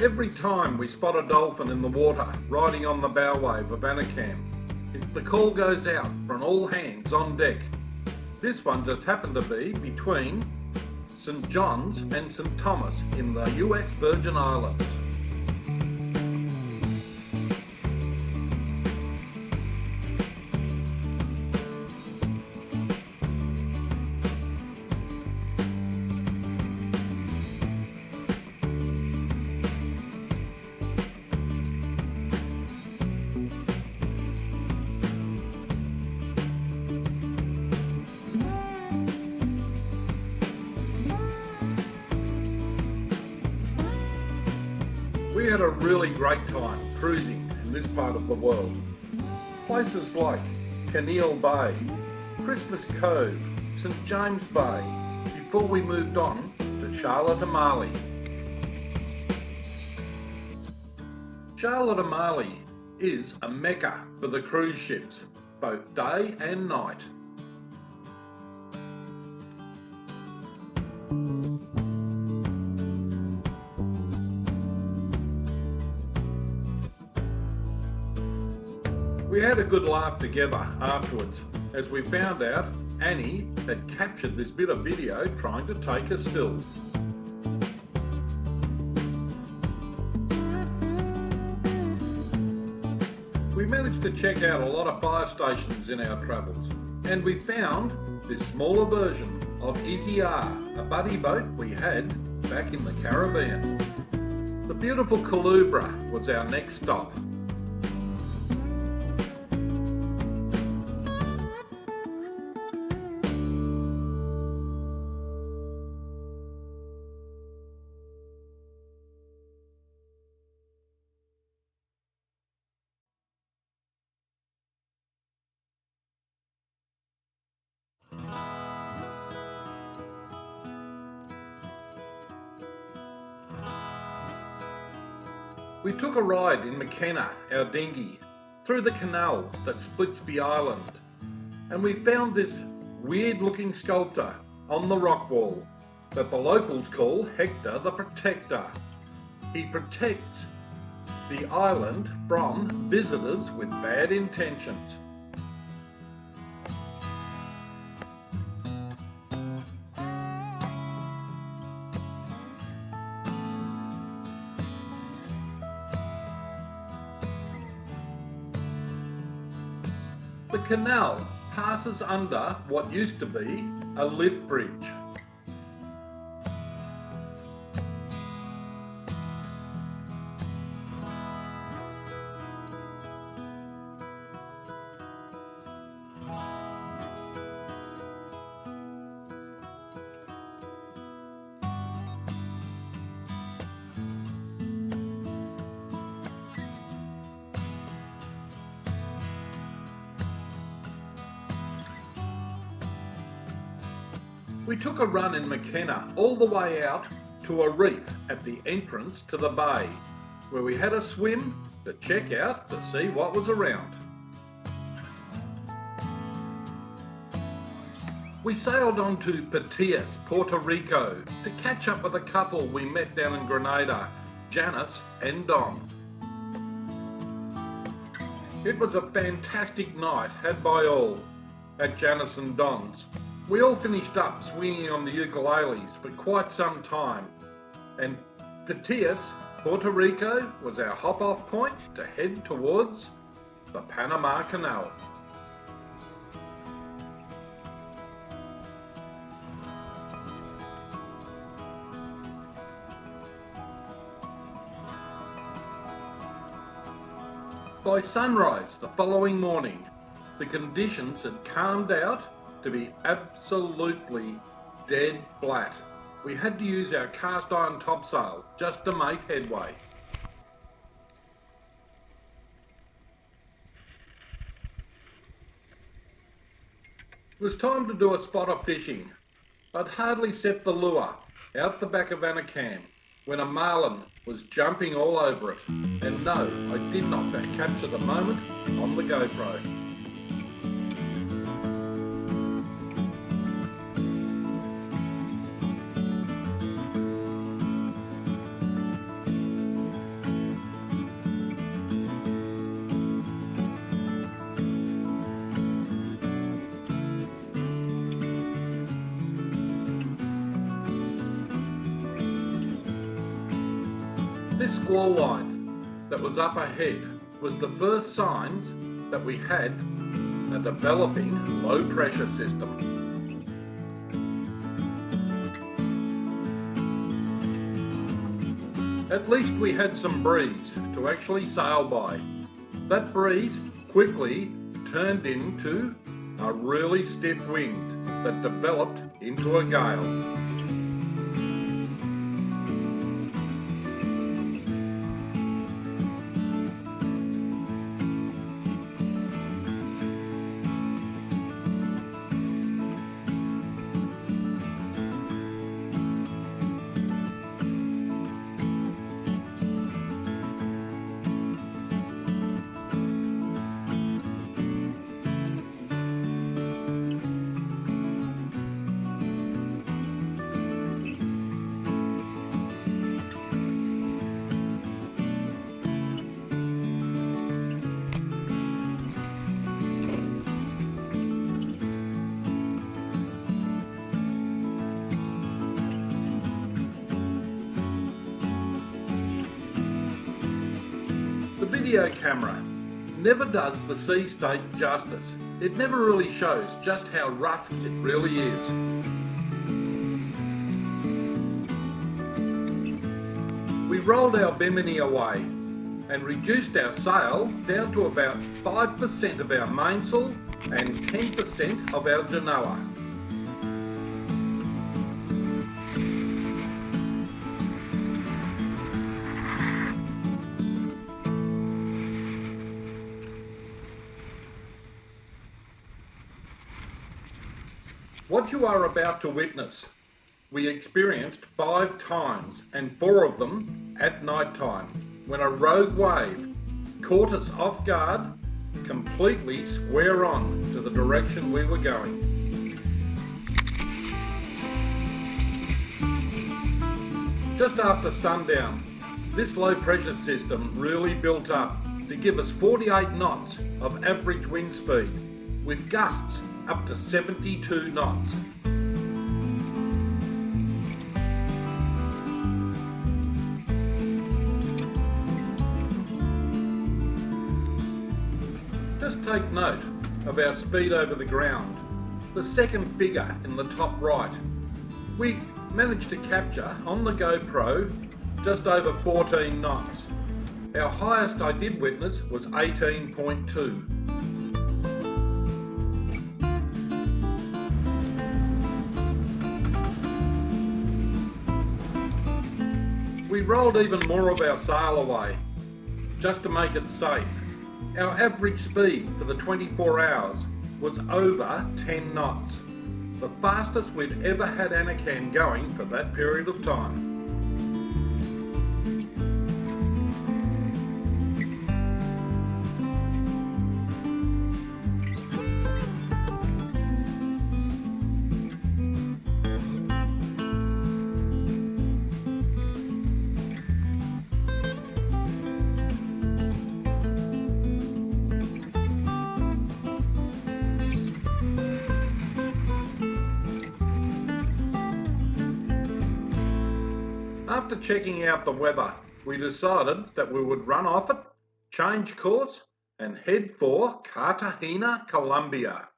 Every time we spot a dolphin in the water riding on the bow wave of Anacam, the call goes out for an all hands on deck. This one just happened to be between St. John's and St. Thomas in the US Virgin Islands. We had a really great time cruising in this part of the world. Places like Keneal Bay, Christmas Cove, St. James Bay, before we moved on to Charlotte Amalie. Charlotte Amalie is a mecca for the cruise ships, both day and night. We had a good laugh together afterwards as we found out Annie had captured this bit of video trying to take a still. We managed to check out a lot of fire stations in our travels, and we found this smaller version of Easy R, a buddy boat we had back in the Caribbean. The beautiful Culebra was our next stop. We took a ride in Makena, our dinghy, through the canal that splits the island, and we found this weird looking sculpture on the rock wall that the locals call Hector the Protector. He protects the island from visitors with bad intentions. The canal passes under what used to be a lift bridge. We took a run in Makena all the way out to a reef at the entrance to the bay, where we had a swim to check out to see what was around. We sailed on to Patillas, Porto Rico, to catch up with a couple we met down in Grenada, Janice and Don. It was a fantastic night had by all at Janice and Don's. We all finished up swinging on the ukuleles for quite some time, and Patillas, Puerto Rico was our hop-off point to head towards the Panama Canal. By sunrise the following morning, the conditions had calmed out to be absolutely dead flat. We had to use our cast iron topsail just to make headway. It was time to do a spot of fishing. I'd hardly set the lure out the back of Anacam when a marlin was jumping all over it. And no, I did not capture the moment on the GoPro. This squall line that was up ahead was the first signs that we had a developing low pressure system. At least we had some breeze to actually sail by. That breeze quickly turned into a really stiff wind that developed into a gale. The video camera never does the sea state justice. It never really shows just how rough it really is. We rolled our bimini away and reduced our sail down to about 5% of our mainsail and 10% of our genoa. What you are about to witness, we experienced 5 times, and 4 of them at night time, when a rogue wave caught us off guard, completely square on to the direction we were going. Just after sundown, this low pressure system really built up to give us 48 knots of average wind speed, with gusts up to 72 knots. Just take note of our speed over the ground. The second figure in the top right. We managed to capture on the GoPro just over 14 knots. Our highest I did witness was 18.2. We rolled even more of our sail away, just to make it safe. Our average speed for the 24 hours was over 10 knots, the fastest we'd ever had Anacan going for that period of time. After checking out the weather, we decided that we would run off it, change course, and head for Cartagena, Colombia.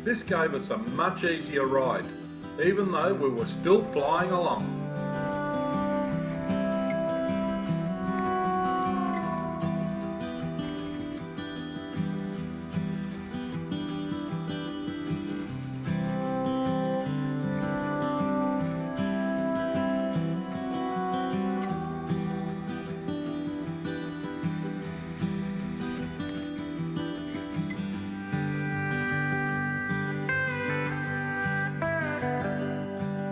This gave us a much easier ride, even though we were still flying along.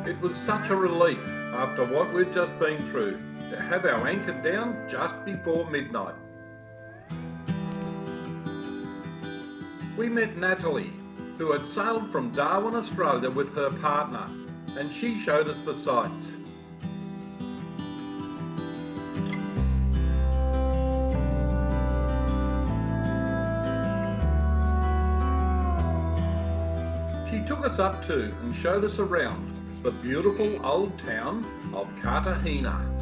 It was such a relief after what we'd just been through to have our anchor down just before midnight. We met Natalie, who had sailed from Darwin, Australia with her partner, and she showed us the sights. She took us up to and showed us around the beautiful old town of Cartagena.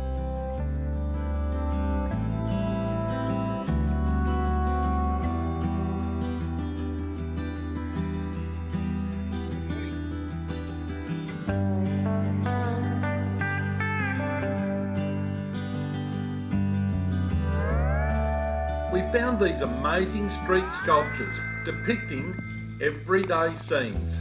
We found these amazing street sculptures depicting everyday scenes.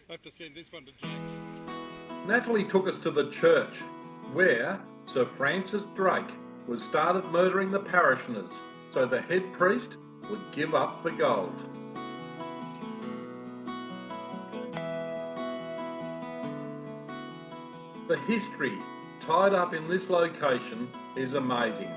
I have to send this one to Jax. Natalie took us to the church where Sir Francis Drake was started murdering the parishioners so the head priest would give up the gold. The history tied up in this location is amazing.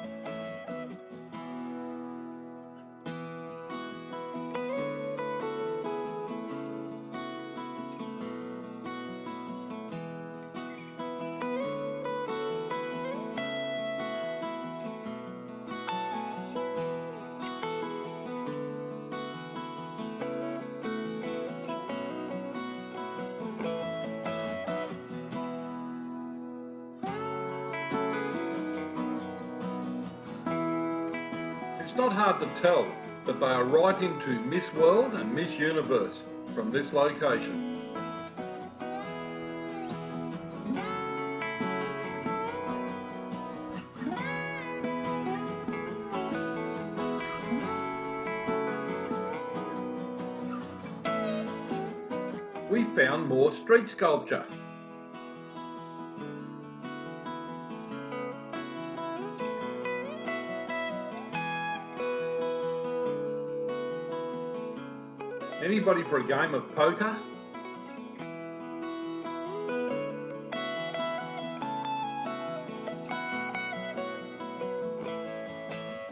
It's not hard to tell that they are right into Miss World and Miss Universe from this location. We found more street sculpture. Anybody for a game of poker?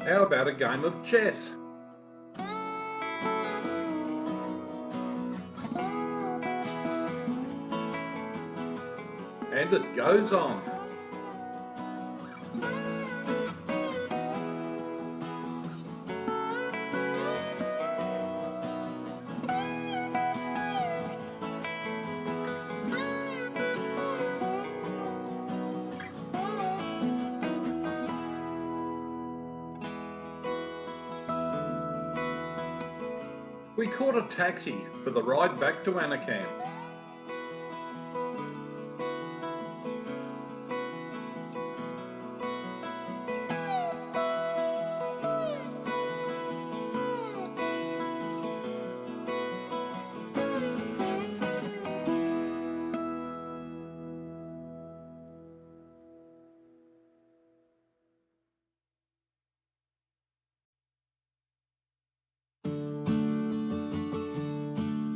How about a game of chess? And it goes on. We caught a taxi for the ride back to Makena.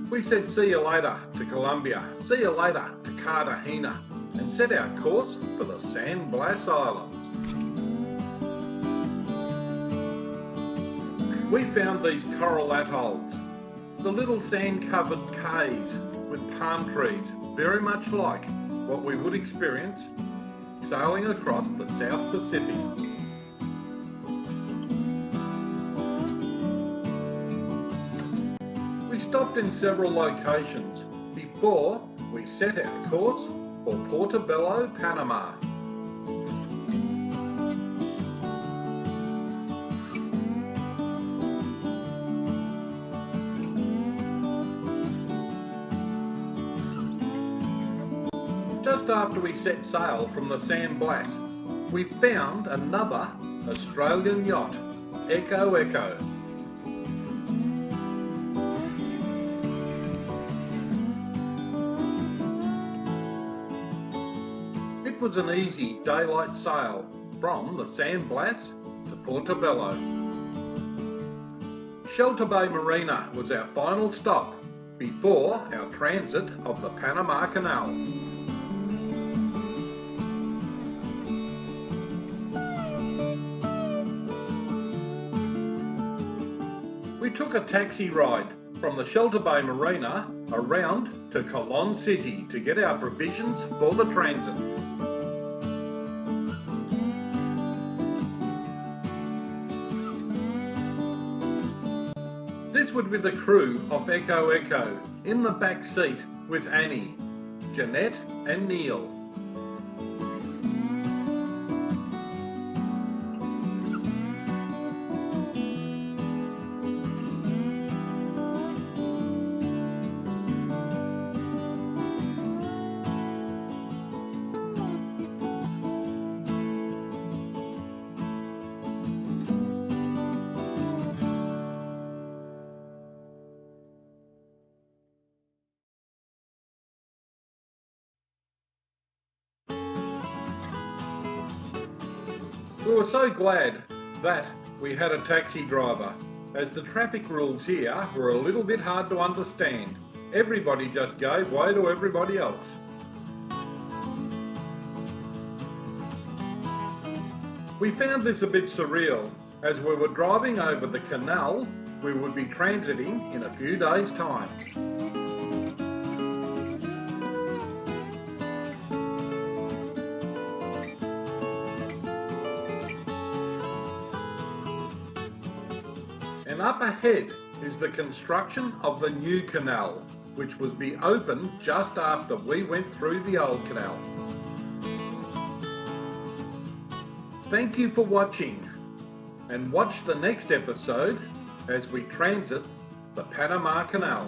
We said see you later to Colombia, see you later to Cartagena, and set our course for the San Blas Islands. We found these coral atolls, the little sand-covered cays with palm trees, very much like what we would experience sailing across the South Pacific. We stopped in several locations before we set our course for Portobello, Panama. Just after we set sail from the San Blas, we found another Australian yacht, Echo Echo. It was an easy daylight sail from the San Blas to Portobello. Shelter Bay Marina was our final stop before our transit of the Panama Canal. We took a taxi ride from the Shelter Bay Marina around to Colon City to get our provisions for the transit. This would be the crew of Echo Echo in the back seat with Annie, Jeanette and Neil. We were so glad that we had a taxi driver, as the traffic rules here were a little bit hard to understand. Everybody just gave way to everybody else. We found this a bit surreal, as we were driving over the canal we would be transiting in a few days' time. And up ahead is the construction of the new canal, which would be open just after we went through the old canal. Thank you for watching, and watch the next episode as we transit the Panama Canal.